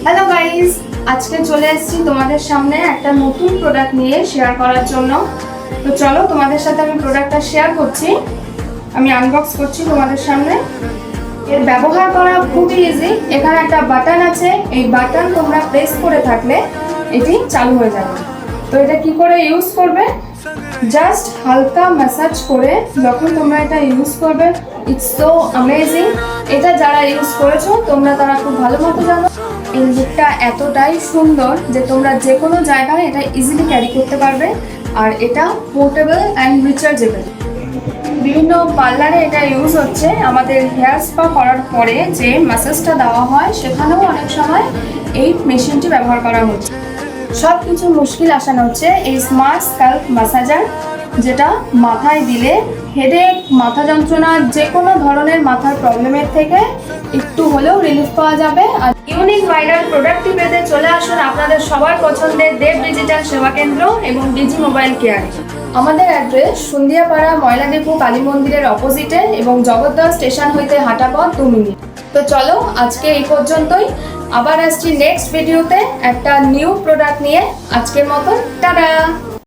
Hello guys, আজকে চলে এসেছি তোমাদের সামনে একটা নতুন প্রোডাক্ট নিয়ে শেয়ার করার জন্য। তো চলো তোমাদের সাথে আমি প্রোডাক্টটা শেয়ার করছি, আমি আনবক্স করছি তোমাদের সামনে। এর ব্যবহার করা খুবই ইজি। এখানে একটা বাটন আছে, এই বাটন তোমরা প্রেস করে থাকলে এটি চালু হয়ে যাবে। তো এটা কি করে ইউজ করবে, জাস্ট হালকা ম্যাসাজ করে যখন তোমরা এটা ইউজ করবে, ইটস সো অ্যামেজিং। এটা যারা ইউজ করেছো তোমরা তারা খুব ভালো মতো জানো। এই লুকটা এতটাই সুন্দর যে তোমরা যে কোনো জায়গায় এটা ইজিলি ক্যারি করতে পারবে, আর এটা পোর্টেবল অ্যান্ড রিচার্জেবল। বিভিন্ন পার্লারে এটা ইউজ হচ্ছে। আমাদের হেয়ার স্পা করার পরে যে ম্যাসাজটা দেওয়া হয় সেখানেও অনেক সময় এই মেশিনটি ব্যবহার করা হচ্ছে। সব কিছু মুশকিল আসানো হচ্ছে এই স্মার্ট স্ক্যাল্প ম্যাসাজার, যেটা মাথায় দিলে হেডেক, মাথা যন্ত্রণা, যে কোনো ধরনের মাথার প্রবলেমের থেকে একটু হলেও রিলিফ পাওয়া যাবে। আর ইউনিক ভাইরাল প্রোডাক্টটি পেতে চলে আসুন আপনাদের সবার পছন্দের দেব ডিজিটাল সেবা কেন্দ্র এবং ডিজি মোবাইল কেয়ার। আমাদের অ্যাড্রেস সন্ধিয়াপাড়া ময়লা ডিপো কালী মন্দিরের অপোজিটে এবং জগদ্দল স্টেশন হইতে হাঁটা পথ 2 মিনিট। তো চলো আজকে এই পর্যন্তই, আবার আসছি নেক্সট ভিডিওতে একটা নিউ প্রোডাক্ট নিয়ে। আজকের মতন টাটা।